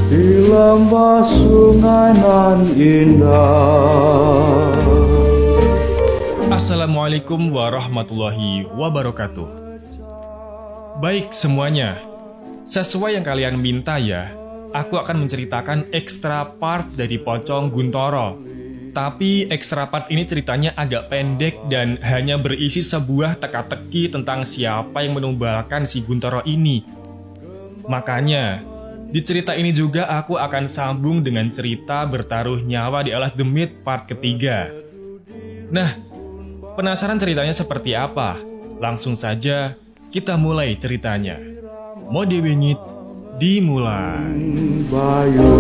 di lembah sungai nan indah. Assalamualaikum warahmatullahi wabarakatuh. Baik semuanya, sesuai yang kalian minta ya, aku akan menceritakan extra part dari Pocong Guntoro. Tapi extra part ini ceritanya agak pendek dan hanya berisi sebuah teka-teki tentang siapa yang menumbalkan si Guntoro ini. Makanya, di cerita ini juga aku akan sambung dengan cerita bertaruh nyawa di alas demit part ketiga. Nah, penasaran ceritanya seperti apa? Langsung saja kita mulai ceritanya. Mode wingit dimulai. Bayu,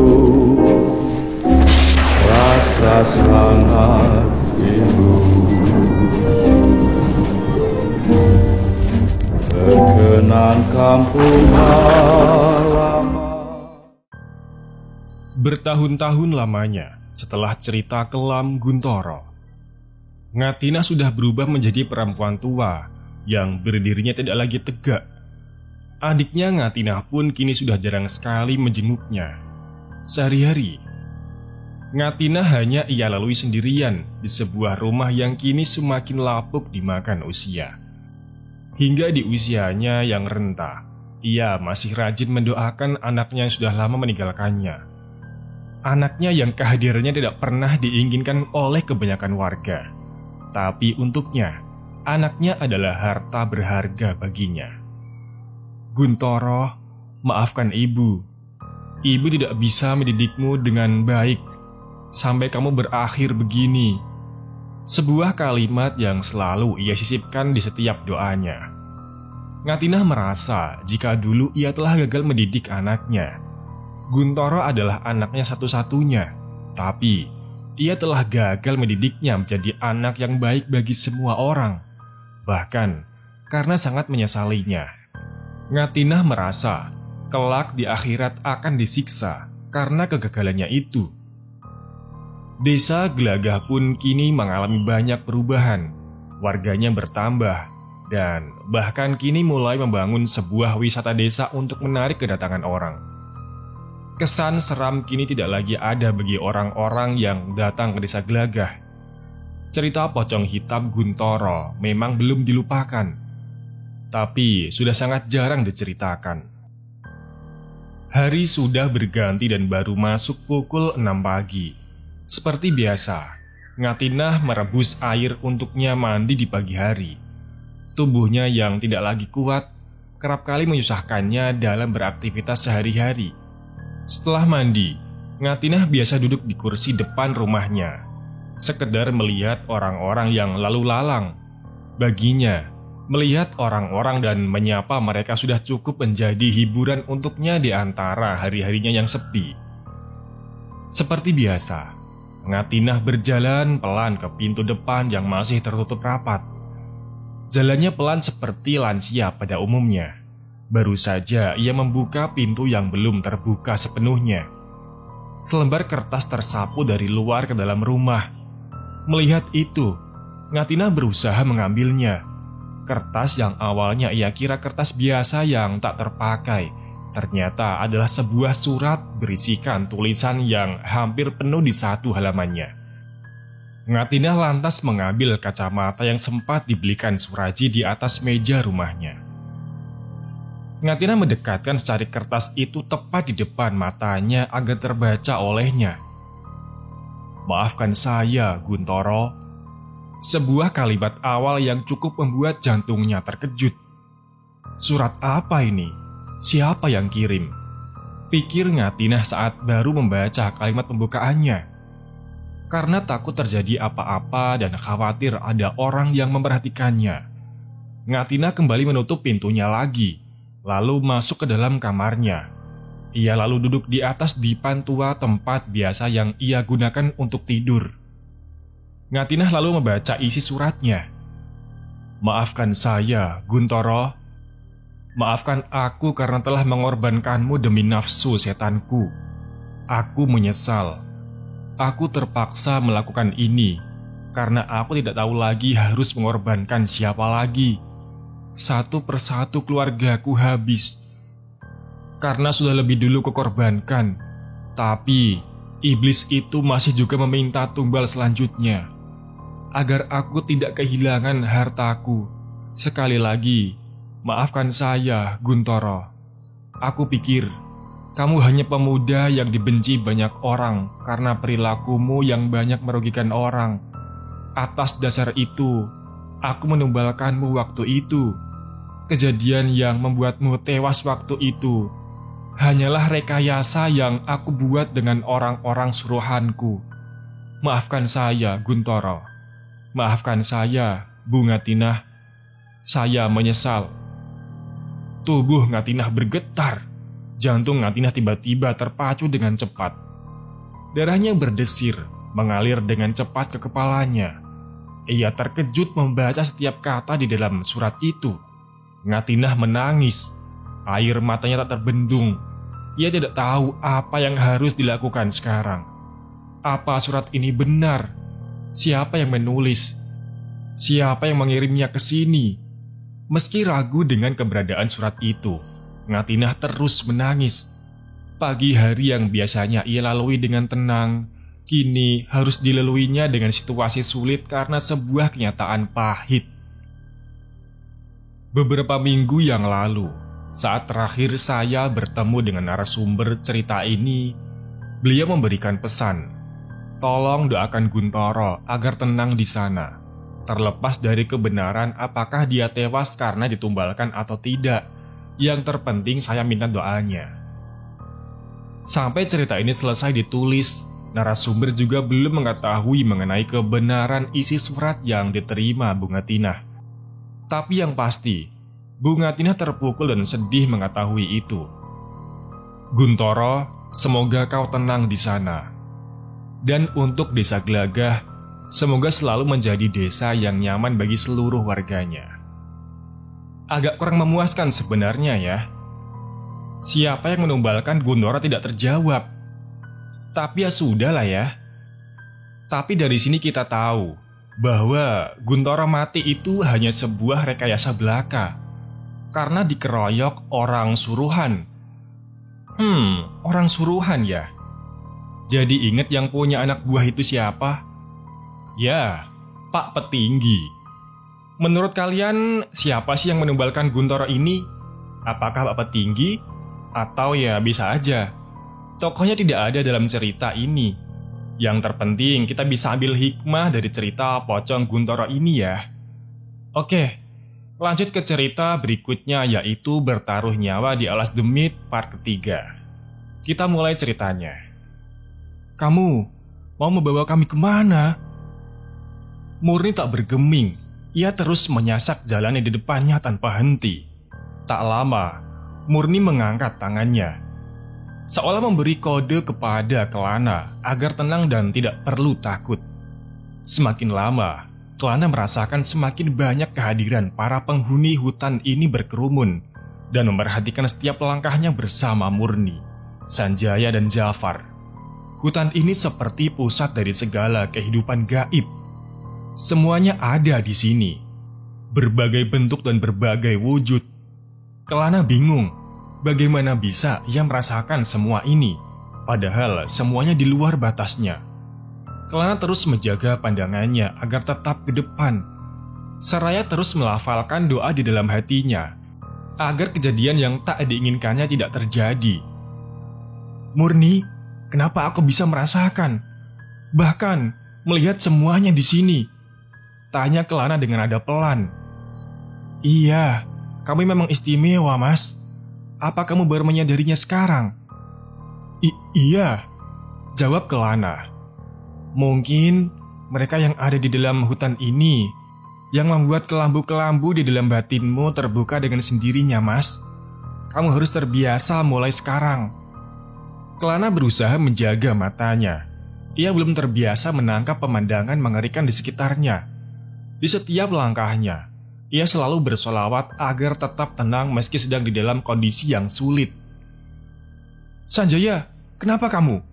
rasa sangat rindu, terkenang kampung halaman. Bertahun-tahun lamanya setelah cerita kelam Guntoro, Ngatina sudah berubah menjadi perempuan tua yang berdirinya tidak lagi tegak. Adiknya Ngatina pun kini sudah jarang sekali menjenguknya. Sehari-hari, Ngatina hanya ia lalui sendirian di sebuah rumah yang kini semakin lapuk dimakan usia. Hingga di usianya yang renta, ia masih rajin mendoakan anaknya yang sudah lama meninggalkannya. Anaknya yang kehadirannya tidak pernah diinginkan oleh kebanyakan warga. Tapi untuknya, anaknya adalah harta berharga baginya. Guntoro, maafkan ibu. Ibu tidak bisa mendidikmu dengan baik sampai kamu berakhir begini. Sebuah kalimat yang selalu ia sisipkan di setiap doanya. Ngatina merasa jika dulu ia telah gagal mendidik anaknya. Guntoro adalah anaknya satu-satunya, tapi ia telah gagal mendidiknya menjadi anak yang baik bagi semua orang. Bahkan karena sangat menyesalinya, Ngatina merasa kelak di akhirat akan disiksa karena kegagalannya itu. Desa Gelagah pun kini mengalami banyak perubahan. Warganya bertambah dan bahkan kini mulai membangun sebuah wisata desa untuk menarik kedatangan orang. Kesan seram kini tidak lagi ada bagi orang-orang yang datang ke desa Gelagah. Cerita pocong hitam Guntoro memang belum dilupakan, tapi sudah sangat jarang diceritakan. Hari sudah berganti dan baru masuk pukul 6 pagi. Seperti biasa, Ngatina merebus air untuknya mandi di pagi hari. Tubuhnya yang tidak lagi kuat, kerap kali menyusahkannya dalam beraktivitas sehari-hari. Setelah mandi, Ngatina biasa duduk di kursi depan rumahnya, sekedar melihat orang-orang yang lalu lalang. Baginya, melihat orang-orang dan menyapa mereka sudah cukup menjadi hiburan untuknya di antara hari-harinya yang sepi. Seperti biasa, Ngatina berjalan pelan ke pintu depan yang masih tertutup rapat. Jalannya pelan seperti lansia pada umumnya. Baru saja ia membuka pintu yang belum terbuka sepenuhnya. Selembar kertas tersapu dari luar ke dalam rumah. Melihat itu, Ngatina berusaha mengambilnya. Kertas yang awalnya ia kira kertas biasa yang tak terpakai, ternyata adalah sebuah surat berisikan tulisan yang hampir penuh di satu halamannya. Ngatina lantas mengambil kacamata yang sempat dibelikan Suraji di atas meja rumahnya. Ngatina mendekatkan secari kertas itu tepat di depan matanya agar terbaca olehnya. "Maafkan saya, Guntoro." Sebuah kalimat awal yang cukup membuat jantungnya terkejut. Surat apa ini? Siapa yang kirim? Pikir Ngatina saat baru membaca kalimat pembukaannya. Karena takut terjadi apa-apa dan khawatir ada orang yang memperhatikannya, Ngatina kembali menutup pintunya lagi, lalu masuk ke dalam kamarnya. Ia lalu duduk di atas dipan tua tempat biasa yang ia gunakan untuk tidur. Ngatina lalu membaca isi suratnya. "Maafkan saya, Guntoro. Maafkan aku karena telah mengorbankanmu demi nafsu setanku. Aku menyesal. Aku terpaksa melakukan ini karena aku tidak tahu lagi harus mengorbankan siapa lagi. Satu persatu keluargaku habis. Karena sudah lebih dulu kukorbankan, Tapi iblis itu masih juga meminta tumbal selanjutnya, agar aku tidak kehilangan hartaku. Sekali lagi, maafkan saya, Guntoro. Aku pikir kamu hanya pemuda yang dibenci banyak orang karena perilakumu yang banyak merugikan orang. Atas dasar itu, aku menumbalkanmu waktu itu. Kejadian yang membuatmu tewas waktu itu hanyalah rekayasa yang aku buat dengan orang-orang suruhanku. Maafkan saya, Guntoro. Maafkan saya, Bunga Tinah. Saya menyesal. Tubuh Ngatinah bergetar. Jantung Ngatinah tiba-tiba terpacu dengan cepat. Darahnya berdesir, mengalir dengan cepat ke kepalanya. Ia terkejut membaca setiap kata di dalam surat itu. Ngatinah menangis. Air matanya tak terbendung. Ia tidak tahu apa yang harus dilakukan sekarang. Apa surat ini benar? Siapa yang menulis? Siapa yang mengirimnya ke sini? Meski ragu dengan keberadaan surat itu, Ngatinah terus menangis. Pagi hari yang biasanya ia lalui dengan tenang, kini harus dilaluinya dengan situasi sulit karena sebuah kenyataan pahit. Beberapa minggu yang lalu, saat terakhir saya bertemu dengan narasumber cerita ini, beliau memberikan pesan, tolong doakan Guntoro agar tenang di sana. Terlepas dari kebenaran apakah dia tewas karena ditumbalkan atau tidak, yang terpenting saya minta doanya. Sampai cerita ini selesai ditulis, narasumber juga belum mengetahui mengenai kebenaran isi surat yang diterima Bunga Tinah. Tapi yang pasti, Bunga Tinah terpukul dan sedih mengetahui itu. Guntoro, semoga kau tenang di sana. Dan untuk Desa Gelagah, semoga selalu menjadi desa yang nyaman bagi seluruh warganya. Agak kurang memuaskan sebenarnya ya. Siapa yang menumbalkan Guntoro tidak terjawab. Tapi ya sudahlah ya. Tapi dari sini kita tahu bahwa Guntoro mati itu hanya sebuah rekayasa belaka. Karena dikeroyok orang suruhan. Orang suruhan ya. Jadi ingat yang punya anak buah itu siapa? Ya, Pak Petinggi. Menurut kalian, siapa sih yang menumbalkan Guntoro ini? Apakah Pak Petinggi? Atau ya bisa aja tokohnya tidak ada dalam cerita ini. Yang terpenting kita bisa ambil hikmah dari cerita pocong Guntoro ini ya. Oke, lanjut ke cerita berikutnya, yaitu Bertaruh Nyawa di Alas Demit part ketiga. Kita mulai ceritanya. Kamu mau membawa kami kemana? Murni tak bergeming. Ia terus menyasak jalan di depannya tanpa henti. Tak lama, Murni mengangkat tangannya, seolah memberi kode kepada Kelana agar tenang dan tidak perlu takut. Semakin lama, Kelana merasakan semakin banyak kehadiran para penghuni hutan ini berkerumun dan memperhatikan setiap langkahnya bersama Murni, Sanjaya dan Jafar. Hutan ini seperti pusat dari segala kehidupan gaib. Semuanya ada di sini, berbagai bentuk dan berbagai wujud. Kelana bingung, bagaimana bisa ia merasakan semua ini, padahal semuanya di luar batasnya. Kelana terus menjaga pandangannya agar tetap ke depan, seraya terus melafalkan doa di dalam hatinya, agar kejadian yang tak diinginkannya tidak terjadi. Murni, kenapa aku bisa merasakan, bahkan melihat semuanya di sini? Tanya Kelana dengan nada pelan. Iya, kamu memang istimewa, Mas. Apa kamu baru menyadarinya sekarang? Iya, jawab Kelana. Mungkin mereka yang ada di dalam hutan ini yang membuat kelambu-kelambu di dalam batinmu terbuka dengan sendirinya, Mas. Kamu harus terbiasa mulai sekarang. Kelana berusaha menjaga matanya. Ia belum terbiasa menangkap pemandangan mengerikan di sekitarnya. Di setiap langkahnya, ia selalu bersolawat agar tetap tenang meski sedang di dalam kondisi yang sulit. Sanjaya, kenapa kamu?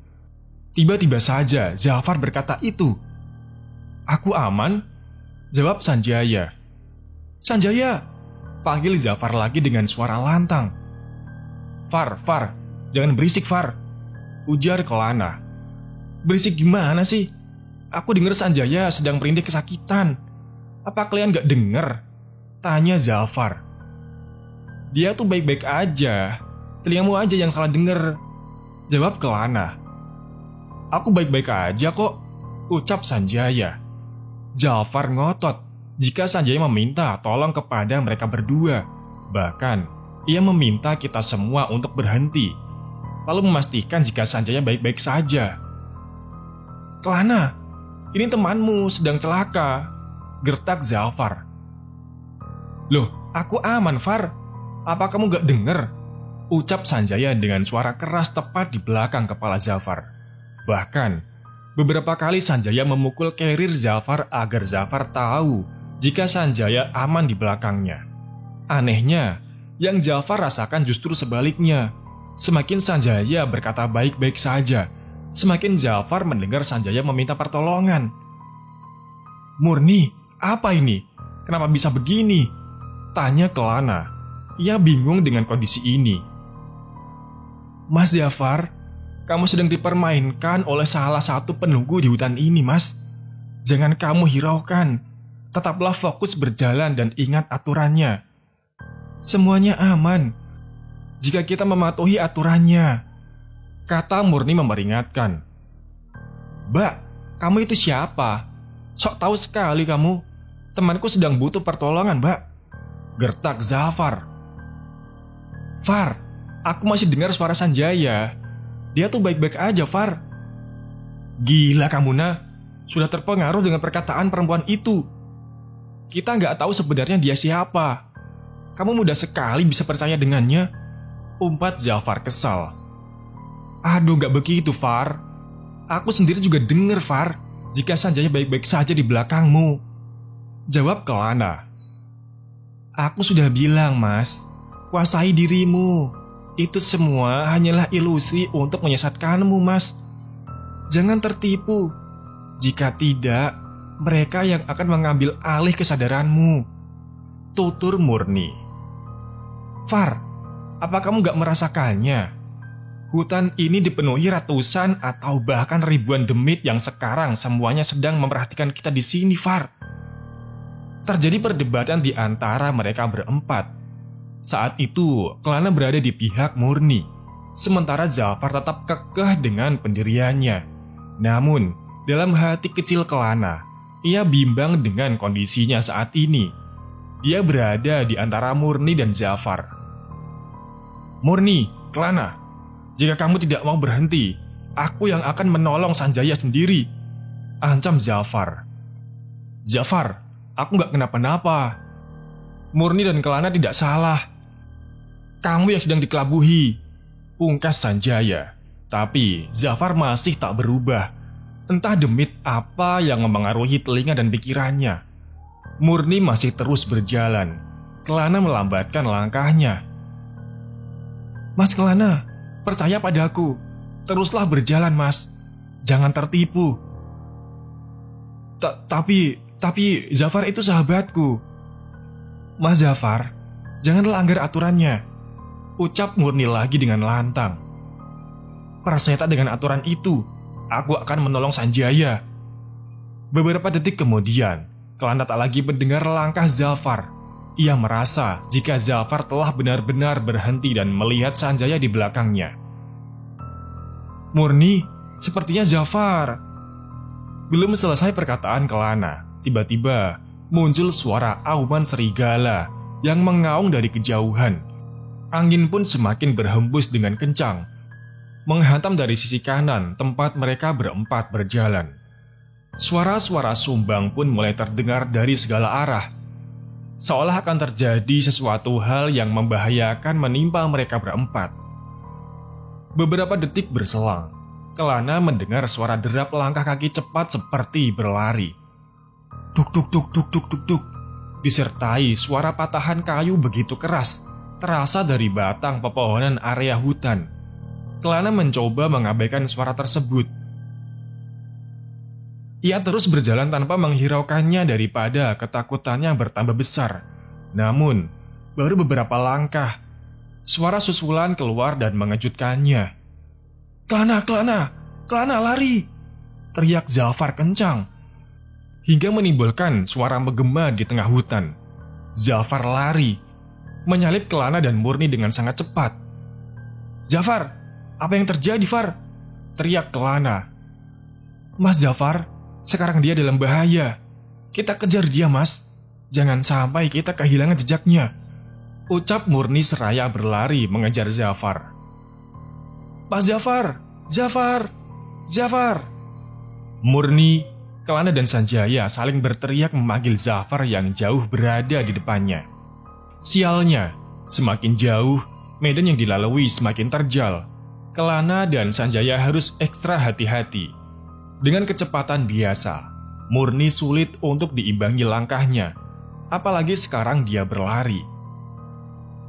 Tiba-tiba saja Jafar berkata itu. Aku aman, jawab Sanjaya. Sanjaya, panggil Jafar lagi dengan suara lantang. Far, jangan berisik Far. ujar Kelana. "Berisik gimana sih? Aku dengar Sanjaya sedang merinding kesakitan. Apa kalian gak denger?" tanya Zafar. "Dia tuh baik-baik aja. Telingamu aja yang salah denger," jawab Kelana. "Aku baik-baik aja kok," ucap Sanjaya. Zafar ngotot jika Sanjaya meminta tolong kepada mereka berdua. Bahkan, ia meminta kita semua untuk berhenti, lalu memastikan jika Sanjaya baik-baik saja. "Kelana, ini temanmu sedang celaka," gertak Zafar. "Loh, aku aman, Far. Apa kamu gak denger?" ucap Sanjaya dengan suara keras tepat di belakang kepala Zafar. Bahkan, beberapa kali Sanjaya memukul kerir Zafar agar Zafar tahu jika Sanjaya aman di belakangnya. Anehnya, yang Zafar rasakan justru sebaliknya. Semakin Sanjaya berkata baik-baik saja, semakin Zafar mendengar Sanjaya meminta pertolongan. "Murni, apa ini? Kenapa bisa begini?" tanya Kelana. Ia bingung dengan kondisi ini. "Mas Zafar, kamu sedang dipermainkan oleh salah satu penunggu di hutan ini, Mas. Jangan kamu hiraukan. Tetaplah fokus berjalan dan ingat aturannya. Semuanya aman jika kita mematuhi aturannya," kata Murni memperingatkan. "Mbak, kamu itu siapa? Sok tahu sekali kamu. Temanku sedang butuh pertolongan, Mbak," gertak Zafar. "Far, aku masih dengar suara Sanjaya. Dia tuh baik-baik aja, Far." "Gila kamu, Nah. Sudah terpengaruh dengan perkataan perempuan itu. Kita nggak tahu sebenarnya dia siapa. Kamu mudah sekali bisa percaya dengannya," umpat Zafar kesal. "Aduh, nggak begitu, Far. Aku sendiri juga dengar, Far, jika Sanjaya baik-baik saja di belakangmu," jawab Kelana. "Aku sudah bilang, Mas, kuasai dirimu. Itu semua hanyalah ilusi untuk menyesatkanmu, Mas. Jangan tertipu. Jika tidak, mereka yang akan mengambil alih kesadaranmu," tutur Murni. "Far, apa kamu gak merasakannya? Hutan ini dipenuhi ratusan atau bahkan ribuan demit yang sekarang semuanya sedang memperhatikan kita di sini, Far." Terjadi perdebatan di antara mereka berempat. Saat itu, Kelana berada di pihak Murni, sementara Zafar tetap kekeh dengan pendiriannya. Namun, dalam hati kecil Kelana, ia bimbang dengan kondisinya saat ini. Dia berada di antara Murni dan Zafar. "Murni, Kelana, jika kamu tidak mau berhenti, aku yang akan menolong Sanjaya sendiri," ancam Zafar. "Zafar, aku gak kenapa-napa. Murni dan Kelana tidak salah. Kamu yang sedang dikelabuhi," pungkas Sanjaya. Tapi Zafar masih tak berubah. Entah demit apa yang memengaruhi telinga dan pikirannya. Murni masih terus berjalan. Kelana melambatkan langkahnya. "Mas Kelana, percaya padaku. Teruslah berjalan, Mas. Jangan tertipu." Tapi Zafar itu sahabatku." "Mas Zafar, jangan langgar aturannya," ucap Murni lagi dengan lantang. "Persetan dengan aturan itu, aku akan menolong Sanjaya." Beberapa detik kemudian, Kelana tak lagi mendengar langkah Zafar. Ia merasa jika Zafar telah benar-benar berhenti dan melihat Sanjaya di belakangnya. "Murni, sepertinya Zafar." Belum selesai perkataan Kelana, tiba-tiba muncul suara auman serigala yang mengaung dari kejauhan. Angin pun semakin berhembus dengan kencang, menghantam dari sisi kanan tempat mereka berempat berjalan. Suara-suara sumbang pun mulai terdengar dari segala arah, seolah akan terjadi sesuatu hal yang membahayakan menimpa mereka berempat. Beberapa detik berselang, Kelana mendengar suara derap langkah kaki cepat seperti berlari. Duk duk duk duk duk duk duk, disertai suara patahan kayu begitu keras terasa dari batang pepohonan area hutan. Kelana mencoba mengabaikan suara tersebut. Ia terus berjalan tanpa menghiraukannya daripada ketakutannya bertambah besar. Namun, baru beberapa langkah, suara susulan keluar dan mengejutkannya. Kelana, Kelana, Kelana lari!" teriak Zafar kencang, hingga menimbulkan suara menggema di tengah hutan. Zafar lari, menyalip Kelana dan Murni dengan sangat cepat. "Zafar, apa yang terjadi, Far?" teriak Kelana. "Mas Zafar, sekarang dia dalam bahaya. Kita kejar dia, Mas. Jangan sampai kita kehilangan jejaknya," ucap Murni seraya berlari mengejar Zafar. "Mas Zafar, Zafar, Zafar!" Murni, Kelana dan Sanjaya saling berteriak memanggil Zafar yang jauh berada di depannya. Sialnya, semakin jauh, medan yang dilalui semakin terjal. Kelana dan Sanjaya harus ekstra hati-hati. Dengan kecepatan biasa, Murni sulit untuk diimbangi langkahnya, apalagi sekarang dia berlari.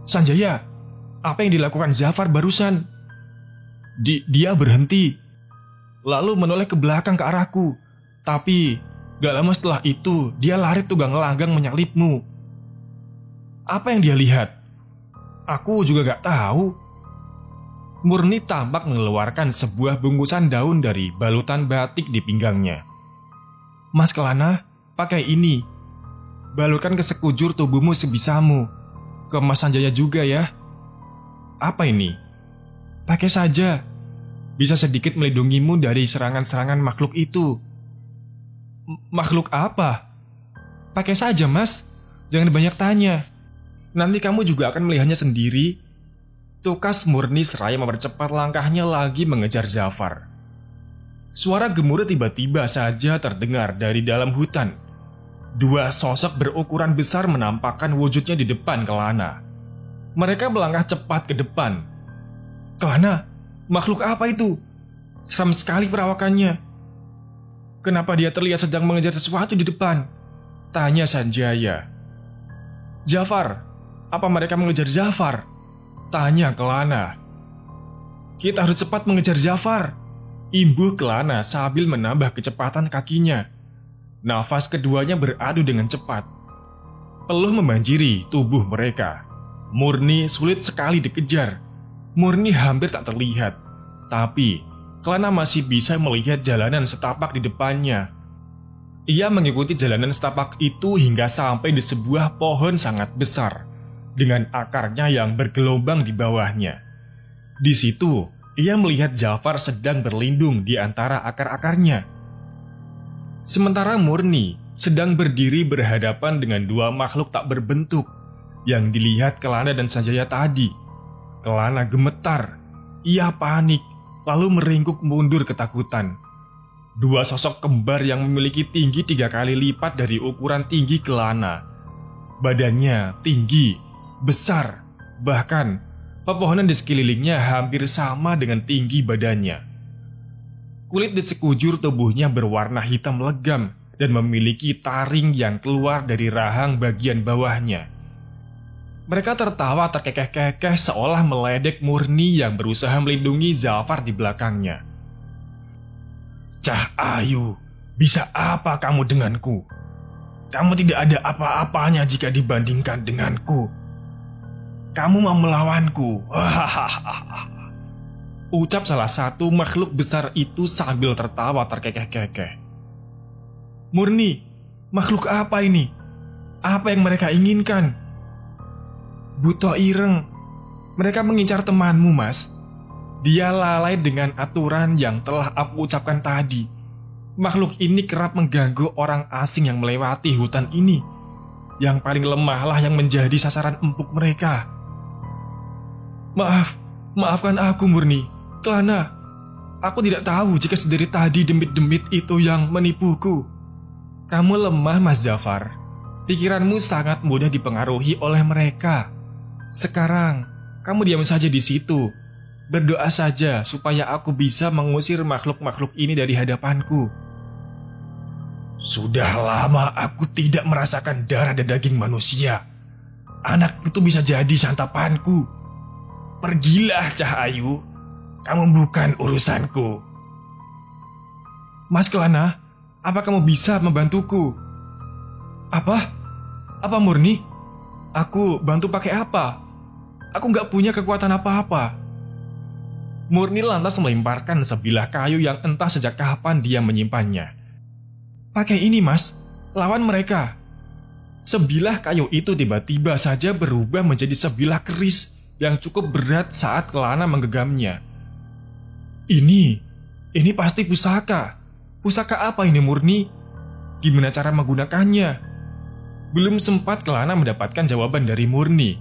"Sanjaya, apa yang dilakukan Zafar barusan?" Dia berhenti, lalu menoleh ke belakang ke arahku. Tapi gak lama setelah itu dia lari tunggang langgang menyalipmu. Apa yang dia lihat? Aku juga gak tahu. Murni tampak mengeluarkan sebuah bungkusan daun dari balutan batik di pinggangnya. "Mas Kelana, pakai ini. Balurkan ke sekujur tubuhmu sebisamu. Ke Mas Sanjaya juga ya." "Apa ini?" "Pakai saja. Bisa sedikit melindungimu dari serangan-serangan makhluk itu." "Makhluk apa?" "Pakai saja, Mas. Jangan banyak tanya. Nanti kamu juga akan melihatnya sendiri." Tukas Murni seraya mempercepat langkahnya lagi mengejar Zafar. Suara gemuruh tiba-tiba saja terdengar dari dalam hutan. Dua sosok berukuran besar menampakkan wujudnya di depan Kelana. Mereka melangkah cepat ke depan. "Kelana, makhluk apa itu? Seram sekali perawakannya. Kenapa dia terlihat sedang mengejar sesuatu di depan?" tanya Sanjaya. "Zafar, apa mereka mengejar Zafar?" tanya Kelana. "Kita harus cepat mengejar Zafar," imbuh Kelana sambil menambah kecepatan kakinya. Nafas keduanya beradu dengan cepat. Peluh membanjiri tubuh mereka. Murni sulit sekali dikejar. Murni hampir tak terlihat, tapi Kelana masih bisa melihat jalanan setapak di depannya. Ia mengikuti jalanan setapak itu hingga sampai di sebuah pohon sangat besar, dengan akarnya yang bergelombang di bawahnya. Di situ, ia melihat Zafar sedang berlindung di antara akar-akarnya. Sementara Murni sedang berdiri berhadapan dengan dua makhluk tak berbentuk yang dilihat Kelana dan Sanjaya tadi. Kelana gemetar, ia panik, lalu meringkuk mundur ketakutan. Dua sosok kembar yang memiliki tinggi 3 kali lipat dari ukuran tinggi Kelana. Badannya tinggi, besar, bahkan pepohonan di sekelilingnya hampir sama dengan tinggi badannya. Kulit di sekujur tubuhnya berwarna hitam legam dan memiliki taring yang keluar dari rahang bagian bawahnya. Mereka tertawa terkekeh-kekeh seolah meledek Murni yang berusaha melindungi Zafar di belakangnya. "Cah Ayu, bisa apa kamu denganku? Kamu tidak ada apa-apanya jika dibandingkan denganku. Kamu mau melawanku?" ucap salah satu makhluk besar itu sambil tertawa terkekeh-kekeh. "Murni, makhluk apa ini? Apa yang mereka inginkan?" "Buto Ireng, mereka mengincar temanmu, Mas. Dia lalai dengan aturan yang telah aku ucapkan tadi. Makhluk ini kerap mengganggu orang asing yang melewati hutan ini. Yang paling lemahlah yang menjadi sasaran empuk mereka." Maafkan aku Murni, Kelana. Aku tidak tahu jika sedari tadi demit-demit itu yang menipuku." "Kamu lemah, Mas Zafar. Pikiranmu sangat mudah dipengaruhi oleh mereka. Sekarang, kamu diam saja di situ. Berdoa saja supaya aku bisa mengusir makhluk-makhluk ini dari hadapanku." "Sudah lama aku tidak merasakan darah dan daging manusia. Anak itu bisa jadi santapanku. Pergilah, Cah Ayu. Kamu bukan urusanku." "Mas Kelana, apa kamu bisa membantuku?" Apa Murni? Aku bantu pakai apa? Aku gak punya kekuatan apa-apa." Murni lantas melemparkan sebilah kayu yang entah sejak kapan dia menyimpannya. "Pakai ini, Mas, lawan mereka." Sebilah kayu itu tiba-tiba saja berubah menjadi sebilah keris yang cukup berat saat Kelana menggenggamnya. Ini pasti pusaka. Pusaka apa ini, Murni? Gimana cara menggunakannya?" Belum sempat Kelana mendapatkan jawaban dari Murni.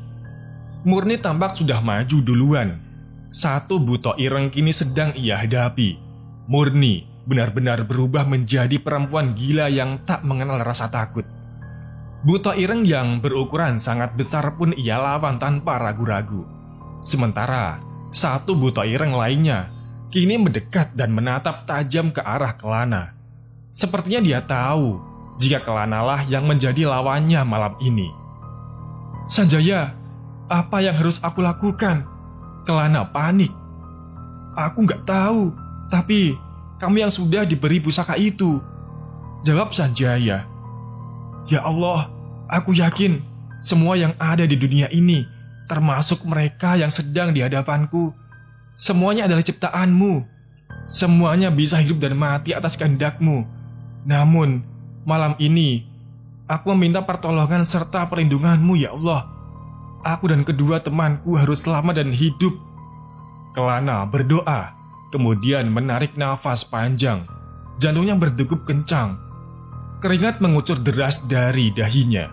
Murni tampak sudah maju duluan. Satu buto ireng kini sedang ia hadapi. Murni benar-benar berubah menjadi perempuan gila yang tak mengenal rasa takut. Buto ireng yang berukuran sangat besar pun ia lawan tanpa ragu-ragu. Sementara satu buto ireng lainnya kini mendekat dan menatap tajam ke arah Kelana. Sepertinya dia tahu jika Kelana lah yang menjadi lawannya malam ini. "Sanjaya, apa yang harus aku lakukan?" Kelana panik. "Aku nggak tahu, tapi kamu yang sudah diberi pusaka itu," jawab Sanjaya. "Ya Allah, aku yakin semua yang ada di dunia ini, termasuk mereka yang sedang di hadapanku, semuanya adalah ciptaanmu. Semuanya bisa hidup dan mati atas kehendakmu. Namun, malam ini, aku meminta pertolongan serta perlindunganmu ya Allah. Aku dan kedua temanku harus selamat dan hidup." Kelana berdoa, kemudian menarik nafas panjang. Jantungnya berdegup kencang. Keringat mengucur deras dari dahinya.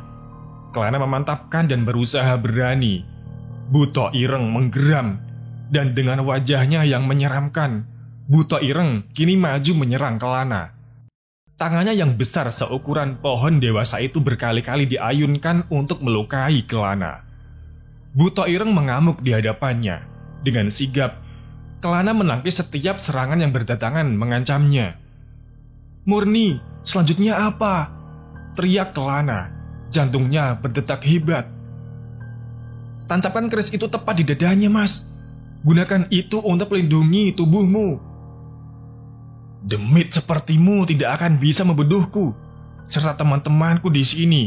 Kelana memantapkan dan berusaha berani. Buto ireng menggeram, dan dengan wajahnya yang menyeramkan, Buto ireng kini maju menyerang Kelana. Tangannya yang besar seukuran pohon dewasa itu berkali-kali diayunkan untuk melukai Kelana. Buto ireng mengamuk di hadapannya. Dengan sigap, Kelana menangkis setiap serangan yang berdatangan mengancamnya. "Murni, selanjutnya apa?" teriak Kelana. Jantungnya berdetak hebat. "Tancapkan keris itu tepat di dadanya, Mas. Gunakan itu untuk melindungi tubuhmu. Demit sepertimu tidak akan bisa membunuhku serta teman-temanku di sini.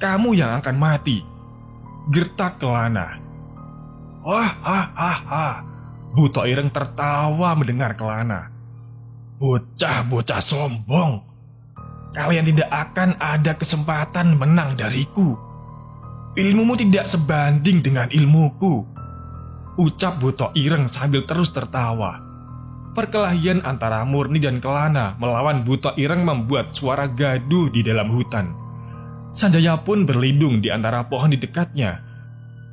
Kamu yang akan mati," gertak Kelana. "Wah. Buto ireng tertawa mendengar Kelana. "Bocah-bocah sombong. Kalian tidak akan ada kesempatan menang dariku. Ilmumu tidak sebanding dengan ilmuku," ucap Buto ireng sambil terus tertawa. Perkelahian antara Murni dan Kelana melawan Buto ireng membuat suara gaduh di dalam hutan. Sanjaya pun berlindung di antara pohon di dekatnya,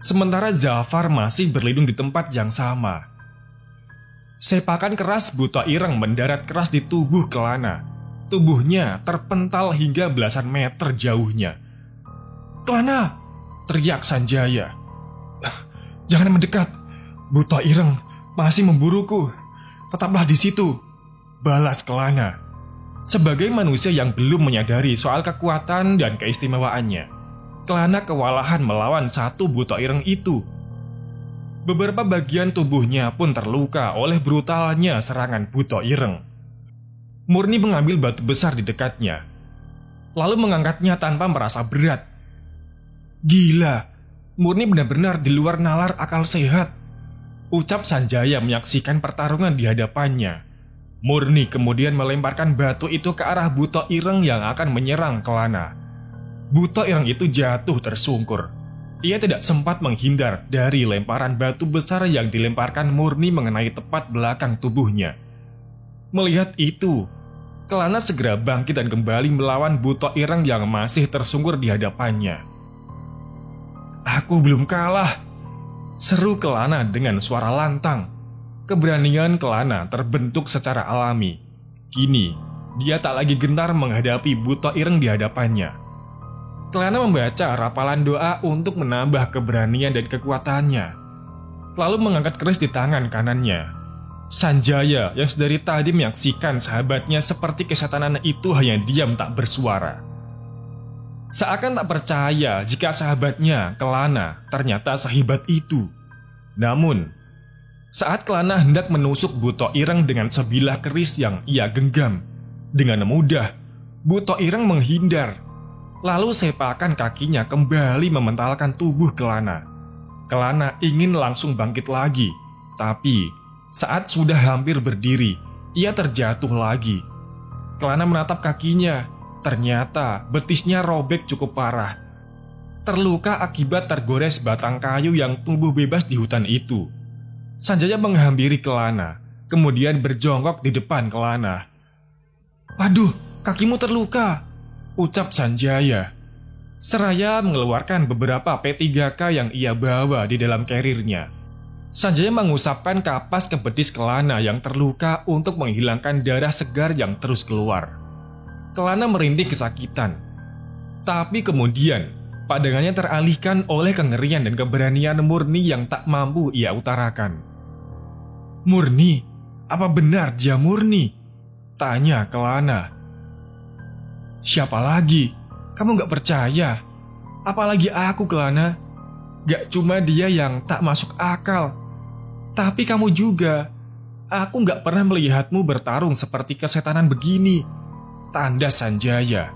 sementara Zafar masih berlindung di tempat yang sama. Sepakan keras Buto ireng mendarat keras di tubuh Kelana. Tubuhnya terpental hingga belasan meter jauhnya. "Kelana!" teriak Sanjaya. "Jangan mendekat, Buto ireng masih memburuku. Tetaplah di situ," balas Kelana. Sebagai manusia yang belum menyadari soal kekuatan dan keistimewaannya, Kelana kewalahan melawan satu Buto ireng itu. Beberapa bagian tubuhnya pun terluka oleh brutalnya serangan Buto ireng. Murni mengambil batu besar di dekatnya, lalu mengangkatnya tanpa merasa berat. "Gila, Murni benar-benar di luar nalar akal sehat," ucap Sanjaya menyaksikan pertarungan di hadapannya. Murni kemudian melemparkan batu itu ke arah Buto ireng yang akan menyerang Kelana. Buto ireng itu jatuh tersungkur. Ia tidak sempat menghindar dari lemparan batu besar yang dilemparkan Murni mengenai tepat belakang tubuhnya. Melihat itu, Kelana segera bangkit dan kembali melawan Buto ireng yang masih tersungkur di hadapannya. "Aku belum kalah," seru Kelana dengan suara lantang. Keberanian Kelana terbentuk secara alami. Kini, dia tak lagi gentar menghadapi Buto ireng di hadapannya. Kelana membaca rapalan doa untuk menambah keberanian dan kekuatannya, lalu mengangkat keris di tangan kanannya. Sanjaya yang sedari tadi menyaksikan sahabatnya seperti kesetanan itu hanya diam tak bersuara. Seakan tak percaya jika sahabatnya, Kelana, ternyata sehebat itu. Namun, saat Kelana hendak menusuk Buto ireng dengan sebilah keris yang ia genggam, dengan mudah, Buto ireng menghindar. Lalu sepakan kakinya kembali mementalkan tubuh Kelana. Kelana ingin langsung bangkit lagi, tapi Saat sudah hampir berdiri, ia terjatuh lagi. Kelana menatap kakinya, ternyata betisnya robek cukup parah. Terluka akibat tergores batang kayu yang tumbuh bebas di hutan itu. Sanjaya menghampiri Kelana, kemudian berjongkok di depan Kelana. "Waduh, kakimu terluka," ucap Sanjaya, seraya mengeluarkan beberapa P3K yang ia bawa di dalam karirnya. Sanjaya mengusapkan kapas ke betis Kelana yang terluka untuk menghilangkan darah segar yang terus keluar. Kelana merintih kesakitan, tapi kemudian pandangannya teralihkan oleh kengerian dan keberanian murni yang tak mampu ia utarakan. "Murni? Apa benar dia murni?" tanya Kelana. "Siapa lagi? Kamu gak percaya? Apalagi aku, Kelana. Gak cuma dia yang tak masuk akal, tapi kamu juga. Aku gak pernah melihatmu bertarung seperti kesetanan begini," tanda Sanjaya.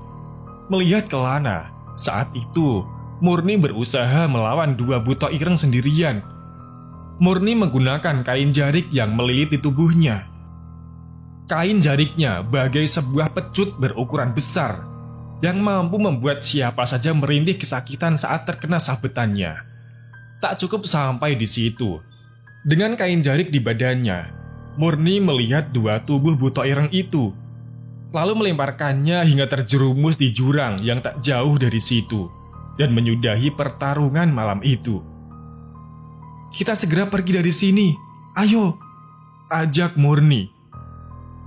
Melihat Kelana, saat itu Murni berusaha melawan 2 buto ireng sendirian. Murni menggunakan kain jarik yang melilit di tubuhnya. Kain jariknya bagai sebuah pecut berukuran besar yang mampu membuat siapa saja merintih kesakitan saat terkena sabetannya. Tak cukup sampai di situ. Dengan kain jarik di badannya, Murni melihat 2 tubuh buto ireng itu, lalu melemparkannya hingga terjerumus di jurang yang tak jauh dari situ dan menyudahi pertarungan malam itu. "Kita segera pergi dari sini, ayo," ajak Murni.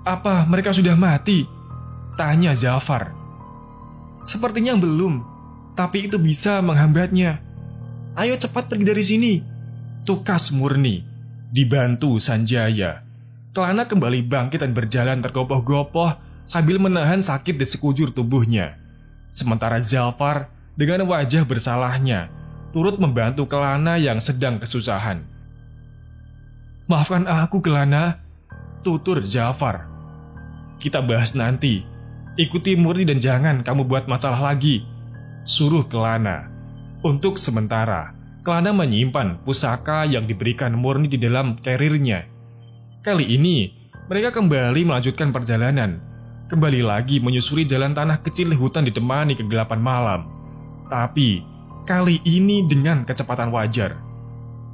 "Apa mereka sudah mati?" tanya Zafar. "Sepertinya belum, tapi itu bisa menghambatnya. Ayo cepat pergi dari sini," tukas Murni, dibantu Sanjaya. Kelana kembali bangkit dan berjalan tergopoh-gopoh sambil menahan sakit di sekujur tubuhnya. Sementara Zafar dengan wajah bersalahnya turut membantu Kelana yang sedang kesusahan. "Maafkan aku, Kelana," tutur Zafar. "Kita bahas nanti. Ikuti Murni dan jangan kamu buat masalah lagi," suruh Kelana. Untuk sementara, Kelana menyimpan pusaka yang diberikan Murni di dalam karirnya. Kali ini, mereka kembali melanjutkan perjalanan. Kembali lagi menyusuri jalan tanah kecil hutan ditemani kegelapan malam. Tapi, kali ini dengan kecepatan wajar.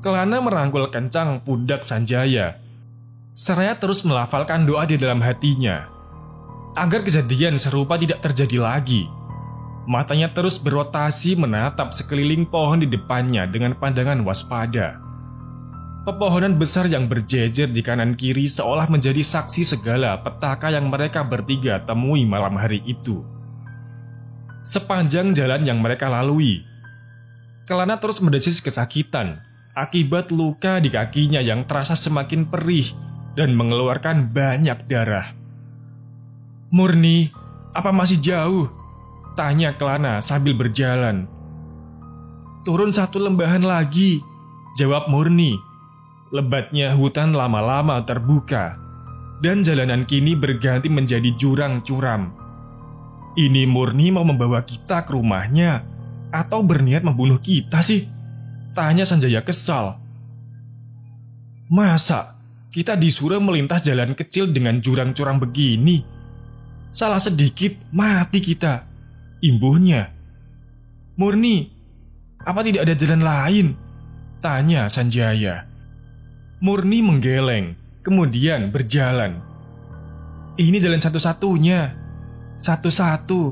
Kelana merangkul kencang pundak Sanjaya, seraya terus melafalkan doa di dalam hatinya agar kejadian serupa tidak terjadi lagi. Matanya terus berotasi menatap sekeliling pohon di depannya dengan pandangan waspada. Pepohonan besar yang berjejer di kanan kiri seolah menjadi saksi segala petaka yang mereka bertiga temui malam hari itu. Sepanjang jalan yang mereka lalui, Kelana terus mendesis kesakitan akibat luka di kakinya yang terasa semakin perih dan mengeluarkan banyak darah. "Murni, apa masih jauh?" tanya Kelana sambil berjalan. "Turun 1 lembahan lagi," jawab Murni. Lebatnya hutan lama-lama terbuka, dan jalanan kini berganti menjadi jurang curam. "Ini Murni mau membawa kita ke rumahnya, atau berniat membunuh kita sih?" tanya Sanjaya kesal. "Masa kita disuruh melintas jalan kecil dengan jurang curam begini? Salah sedikit mati kita," imbuhnya. "Murni, apa tidak ada jalan lain?" tanya Sanjaya. Murni menggeleng, kemudian berjalan. "Ini jalan satu-satunya. Satu-satu.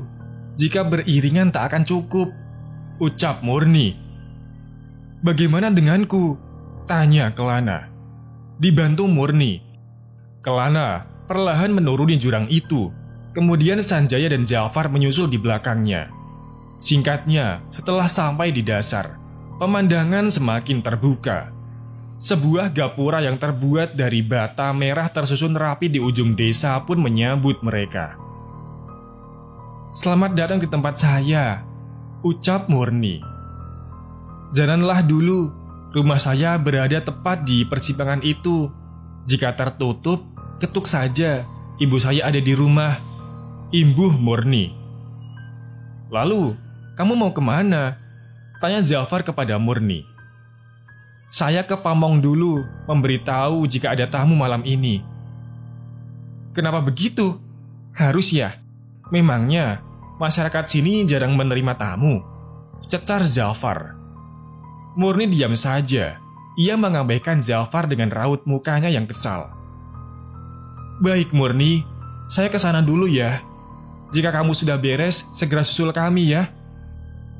Jika beriringan tak akan cukup," ucap Murni. "Bagaimana denganku?" tanya Kelana. Dibantu Murni, Kelana perlahan menuruni jurang itu. Kemudian Sanjaya dan Zafar menyusul di belakangnya. Singkatnya, setelah sampai di dasar, pemandangan semakin terbuka. Sebuah gapura yang terbuat dari bata merah tersusun rapi di ujung desa pun menyambut mereka. "Selamat datang di tempat saya," ucap Murni. "Jalanlah dulu, rumah saya berada tepat di persimpangan itu. Jika tertutup, ketuk saja, ibu saya ada di rumah," imbuh Murni. "Lalu, kamu mau kemana?" tanya Zafar kepada Murni. Saya ke Pamong dulu memberitahu jika ada tamu malam ini. Kenapa begitu? Harus ya? Memangnya masyarakat sini jarang menerima tamu? Cecar Zafar. Murni diam saja. Ia mengabaikan Zafar dengan raut mukanya yang kesal. Baik Murni, saya ke sana dulu ya. Jika kamu sudah beres, segera susul kami ya,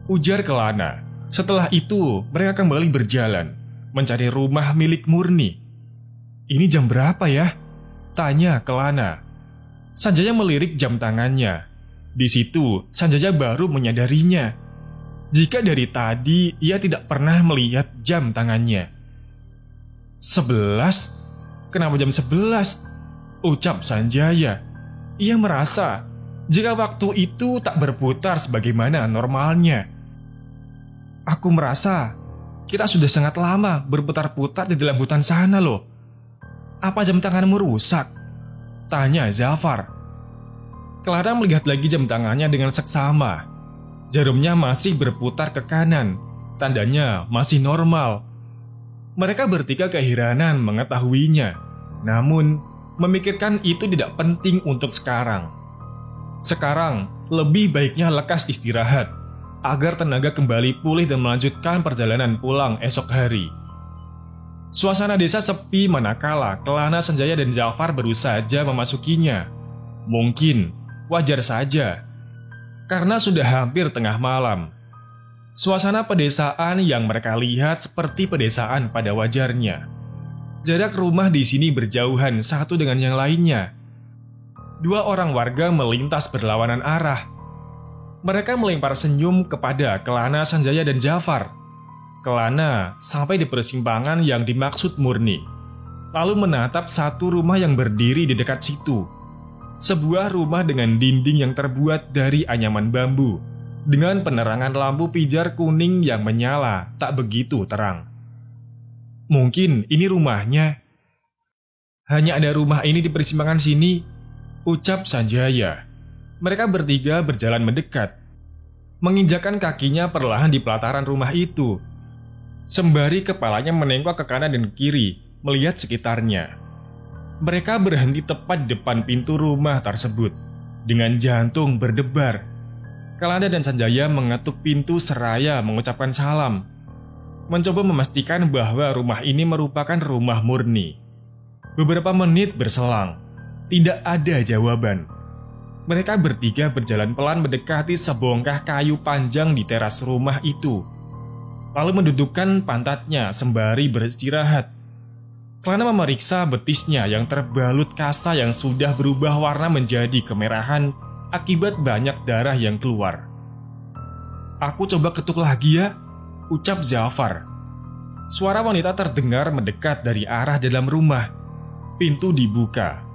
ujar Kelana. Setelah itu, mereka kembali berjalan mencari rumah milik Murni. Ini jam berapa ya? Tanya Kelana. Sanjaya melirik jam tangannya. Di situ, Sanjaya baru menyadarinya. Jika dari tadi, ia tidak pernah melihat jam tangannya. 11? Kenapa jam 11? Ucap Sanjaya. Ia merasa jika waktu itu tak berputar sebagaimana normalnya. Aku merasa kita sudah sangat lama berputar-putar di dalam hutan sana loh. Apa jam tanganmu rusak? Tanya Zafar. Clara melihat lagi jam tangannya dengan seksama. Jarumnya masih berputar ke kanan. Tandanya masih normal. Mereka bertiga keheranan mengetahuinya. Namun, memikirkan itu tidak penting untuk sekarang. Sekarang, lebih baiknya lekas istirahat agar tenaga kembali pulih dan melanjutkan perjalanan pulang esok hari. Suasana desa sepi manakala Kelana, Sanjaya, dan Zafar baru saja memasukinya. Mungkin wajar saja, karena sudah hampir tengah malam. Suasana pedesaan yang mereka lihat seperti pedesaan pada wajarnya. Jarak rumah di sini berjauhan satu dengan yang lainnya. Dua orang warga melintas berlawanan arah. Mereka melempar senyum kepada Kelana, Sanjaya, dan Zafar. Kelana sampai di persimpangan yang dimaksud Murni, lalu menatap satu rumah yang berdiri di dekat situ. Sebuah rumah dengan dinding yang terbuat dari anyaman bambu, dengan penerangan lampu pijar kuning yang menyala tak begitu terang. Mungkin ini rumahnya. Hanya ada rumah ini di persimpangan sini, ucap Sanjaya. Mereka bertiga berjalan mendekat, menginjakkan kakinya perlahan di pelataran rumah itu. Sembari kepalanya menengok ke kanan dan kiri, melihat sekitarnya. Mereka berhenti tepat di depan pintu rumah tersebut, dengan jantung berdebar. Kelana dan Sanjaya mengetuk pintu seraya mengucapkan salam, mencoba memastikan bahwa rumah ini merupakan rumah Murni. Beberapa menit berselang, tidak ada jawaban. Mereka bertiga berjalan pelan mendekati sebongkah kayu panjang di teras rumah itu, lalu mendudukkan pantatnya sembari beristirahat. Kelana memeriksa betisnya yang terbalut kasa yang sudah berubah warna menjadi kemerahan akibat banyak darah yang keluar. Aku coba ketuk lagi ya, ucap Zafar. Suara wanita terdengar mendekat dari arah dalam rumah. Pintu dibuka.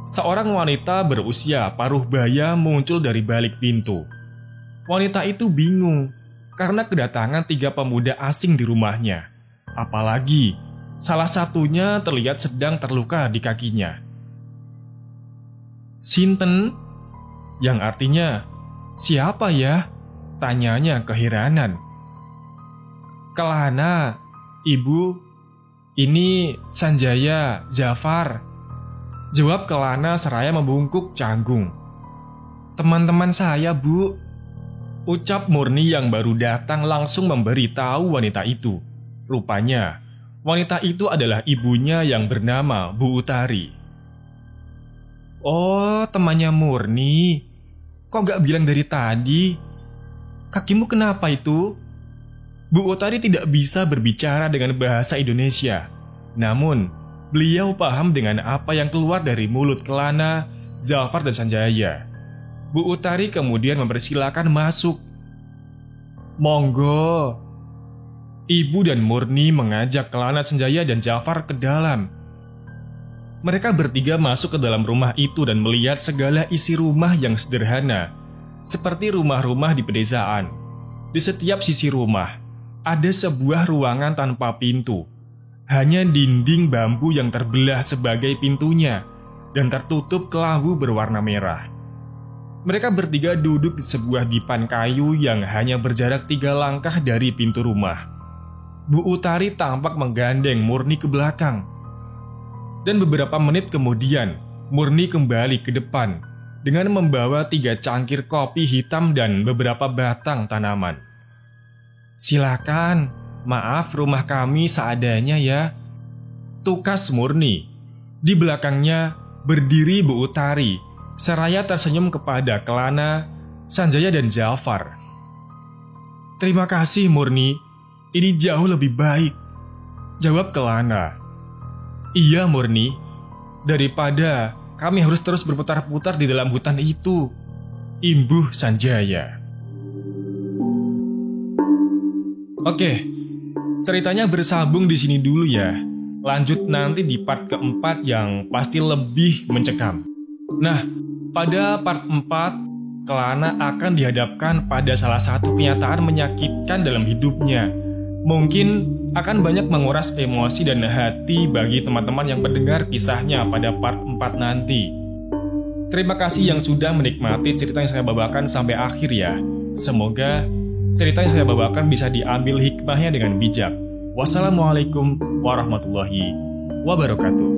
Seorang wanita berusia paruh baya muncul dari balik pintu. Wanita itu bingung karena kedatangan 3 pemuda asing di rumahnya. Apalagi salah satunya terlihat sedang terluka di kakinya. Sinten? Yang artinya, siapa ya? Tanyanya keheranan. Kelana, ibu, ini Sanjaya, Zafar, jawab Kelana seraya membungkuk canggung. Teman-teman saya, bu, ucap Murni yang baru datang langsung memberitahu wanita itu. Rupanya, wanita itu adalah ibunya yang bernama Bu Utari. Oh, temannya Murni. Kok gak bilang dari tadi? Kakimu kenapa itu? Bu Utari tidak bisa berbicara dengan bahasa Indonesia. Namun, beliau paham dengan apa yang keluar dari mulut Kelana, Zafar, dan Sanjaya. Bu Utari kemudian mempersilakan masuk. Monggo. Ibu dan Murni mengajak Kelana, Sanjaya, dan Zafar ke dalam. Mereka bertiga masuk ke dalam rumah itu dan melihat segala isi rumah yang sederhana, seperti rumah-rumah di pedesaan. Di setiap sisi rumah, ada sebuah ruangan tanpa pintu. Hanya dinding bambu yang terbelah sebagai pintunya dan tertutup kelambu berwarna merah. Mereka bertiga duduk di sebuah dipan kayu yang hanya berjarak 3 langkah dari pintu rumah. Bu Utari tampak menggandeng Murni ke belakang. Dan beberapa menit kemudian, Murni kembali ke depan dengan membawa 3 cangkir kopi hitam dan beberapa batang tanaman. "Silakan, maaf rumah kami seadanya ya," tukas Murni. Di belakangnya berdiri Bu Utari, seraya tersenyum kepada Kelana, Sanjaya dan Jafar. "Terima kasih Murni, ini jauh lebih baik," jawab Kelana. "Iya Murni, daripada kami harus terus berputar-putar di dalam hutan itu," imbuh Sanjaya. Oke, ceritanya bersambung di sini dulu ya. Lanjut nanti di part keempat yang pasti lebih mencekam. Nah, pada part 4, Kelana akan dihadapkan pada salah satu kenyataan menyakitkan dalam hidupnya. Mungkin akan banyak menguras emosi dan hati bagi teman-teman yang mendengar kisahnya pada part 4 nanti. Terima kasih yang sudah menikmati cerita yang saya bawakan sampai akhir ya. Semoga cerita yang saya bawakan bisa diambil hikmahnya dengan bijak. Wassalamualaikum warahmatullahi wabarakatuh.